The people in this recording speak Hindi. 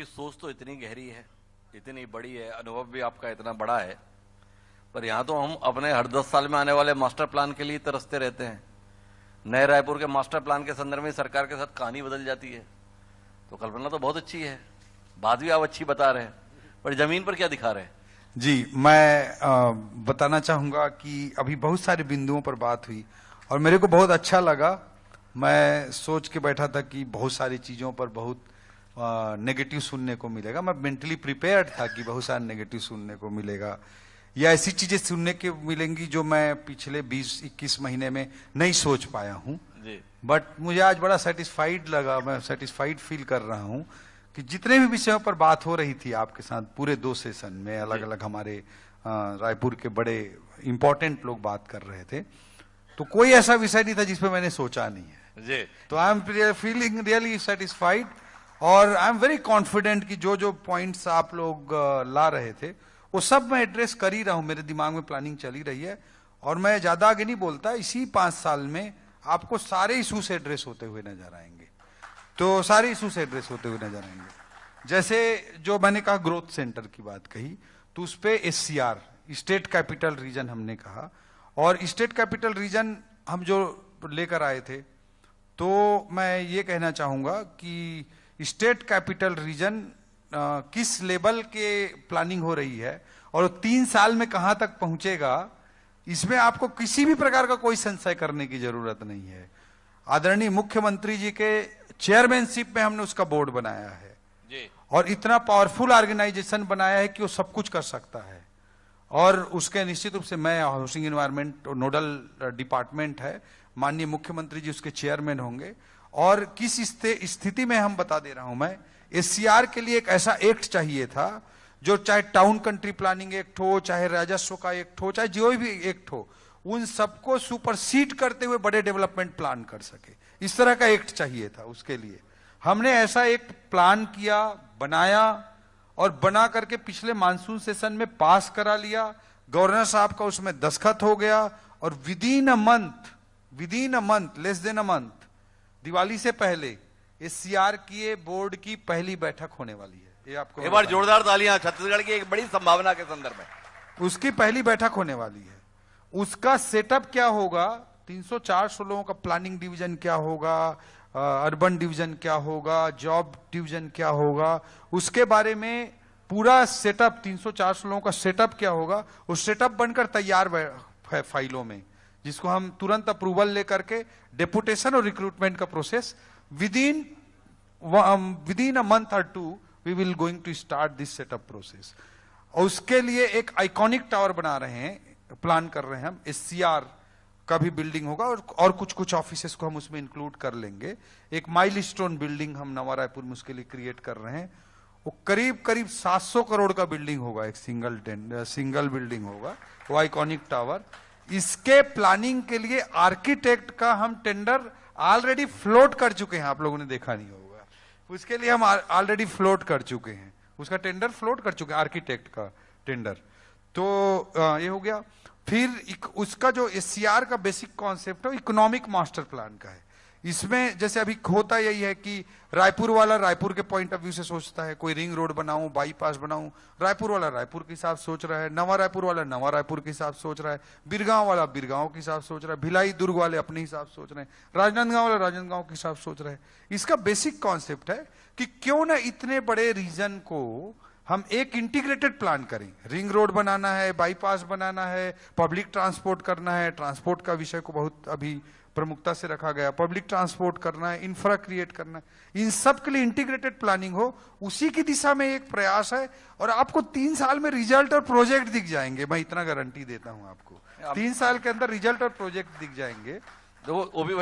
आपकी सोच तो इतनी गहरी है, इतनी बड़ी है, अनुभव भी आपका इतना बड़ा है, पर यहाँ तो हम अपने हर 10 साल में आने वाले मास्टर प्लान के लिए तरसते रहते हैं। नए रायपुर के मास्टर प्लान के संदर्भ में सरकार के साथ कहानी बदल जाती है। तो कल्पना तो बहुत अच्छी है, बात भी आप अच्छी बता रहे हैं, पर जमीन पर क्या दिखा रहे हैं? जी, मैं बताना चाहूंगा कि अभी बहुत सारे बिंदुओं पर बात हुई और मेरे को बहुत अच्छा लगा। मैं सोच के बैठा था कि बहुत सारी चीज़ों पर बहुत नेगेटिव सुनने को मिलेगा। मैं मेंटली प्रिपेयर्ड था कि बहुत सारा नेगेटिव सुनने को मिलेगा या ऐसी चीज़ें सुनने के मिलेंगी जो मैं पिछले 20-21 महीने में नहीं सोच पाया हूँ। बट मुझे आज बड़ा सेटिस्फाइड लगा, मैं सेटिस्फाइड फील कर रहा हूँ कि जितने भी विषयों पर बात हो रही थी आपके साथ पूरे 2 सेशन में, अलग अलग हमारे रायपुर के बड़े इंपॉर्टेंट लोग बात कर रहे थे, तो कोई ऐसा विषय नहीं था जिसपे मैंने सोचा नहीं है जी। तो I am feeling really satisfied और आई एम वेरी कॉन्फिडेंट कि जो जो पॉइंट्स आप लोग ला रहे थे वो सब मैं एड्रेस कर ही रहा हूं। मेरे दिमाग में प्लानिंग चली रही है और मैं ज्यादा आगे नहीं बोलता। इसी 5 साल में आपको सारे इशूज एड्रेस होते हुए नजर आएंगे, तो सारे इशूज एड्रेस होते हुए नजर आएंगे। जैसे जो मैंने कहा ग्रोथ सेंटर की बात कही, तो उस पे SCR स्टेट कैपिटल रीजन हमने कहा, और स्टेट कैपिटल रीजन हम जो लेकर आए थे, तो मैं ये कहना चाहूंगा कि स्टेट कैपिटल रीजन किस लेवल के प्लानिंग हो रही है और 3 साल में कहां तक पहुंचेगा, इसमें आपको किसी भी प्रकार का कोई संशय करने की जरूरत नहीं है। आदरणीय मुख्यमंत्री जी के चेयरमैनशिप में हमने उसका बोर्ड बनाया है जी। और इतना पावरफुल ऑर्गेनाइजेशन बनाया है कि वो सब कुछ कर सकता है। और उसके निश्चित रूप से मैं हाउसिंग एनवायरनमेंट नोडल डिपार्टमेंट है, माननीय मुख्यमंत्री जी उसके चेयरमैन होंगे। और किस स्थिति में हम बता दे रहा हूं मैं, SCR के लिए एक ऐसा एक्ट चाहिए था जो चाहे टाउन कंट्री प्लानिंग एक्ट हो, चाहे राजस्व का एक्ट हो, चाहे जो भी एक्ट हो, उन सबको सुपरसीड करते हुए बड़े डेवलपमेंट प्लान कर सके, इस तरह का एक्ट चाहिए था। उसके लिए हमने ऐसा एक प्लान किया, बनाया और बना करके पिछले मानसून सेशन में पास करा लिया। गवर्नर साहब का उसमें दस्तखत हो गया और within a month, less than a month, Diwali से पहले SCR की बोर्ड की पहली बैठक होने वाली है। ये आपको एक बार जोरदार तालियां छत्तीसगढ़ की एक बड़ी संभावना के संदर्भ में। उसकी पहली बैठक होने वाली है। उसका सेटअप क्या होगा, 300-400 लोगों का प्लानिंग डिवीजन क्या होगा, अर्बन डिवीजन क्या होगा, जॉब डिवीजन क्या होगा, उसके बारे में पूरा सेटअप, 300-400 लोगों का सेटअप क्या होगा, उस सेटअप बनकर तैयार है फाइलों में, जिसको हम तुरंत अप्रूवल लेकर के डेपुटेशन और रिक्रूटमेंट का प्रोसेस विदिन अ मंथ और 2 we will going to start this setup process. और उसके लिए एक आइकॉनिक टावर बना रहे हैं, प्लान कर रहे हैं हम। SCR का भी बिल्डिंग होगा और कुछ ऑफिसेस को हम उसमें इंक्लूड कर लेंगे। एक माइलस्टोन बिल्डिंग हम नवा रायपुर में उसके लिए क्रिएट कर रहे हैं। वो करीब 700 करोड़ का बिल्डिंग होगा, एक सिंगल बिल्डिंग होगा, वो आइकॉनिक टावर। इसके प्लानिंग के लिए आर्किटेक्ट का हम टेंडर ऑलरेडी फ्लोट कर चुके हैं, आप लोगों ने देखा नहीं होगा, उसके लिए हम ऑलरेडी फ्लोट कर चुके हैं, उसका टेंडर फ्लोट कर चुके हैं, आर्किटेक्ट का टेंडर। तो ये हो गया। फिर उसका जो SCR का बेसिक कॉन्सेप्ट है इकोनॉमिक मास्टर प्लान का है। इसमें जैसे अभी होता यही है कि रायपुर वाला रायपुर के पॉइंट ऑफ व्यू से सोचता है, कोई रिंग रोड बनाऊं, बाईपास बनाऊं, रायपुर वाला रायपुर के हिसाब सोच रहा है, नवा रायपुर वाला नवा रायपुर के हिसाब सोच रहा है, बिरगांव वाला बिरगांव के हिसाब सोच रहा है, भिलाई दुर्ग वाले अपने हिसाब सोच रहे हैं, राजनांदगांव वाला राजनांदगांव के हिसाब सोच रहे हैं। इसका बेसिक कॉन्सेप्ट है कि क्यों ना इतने बड़े रीजन को हम एक इंटीग्रेटेड प्लान करें। रिंग रोड बनाना है, बाईपास बनाना है, पब्लिक ट्रांसपोर्ट करना है, ट्रांसपोर्ट का विषय को बहुत अभी प्रमुखता से रखा गया, पब्लिक ट्रांसपोर्ट करना है, इंफ्रा क्रिएट करना है, इन सब के लिए इंटीग्रेटेड प्लानिंग हो, उसी की दिशा में एक प्रयास है। और आपको 3 साल में रिजल्ट और प्रोजेक्ट दिख जाएंगे, मैं इतना गारंटी देता हूं आपको। 3 साल के अंदर रिजल्ट और प्रोजेक्ट दिख जाएंगे। तो वो भी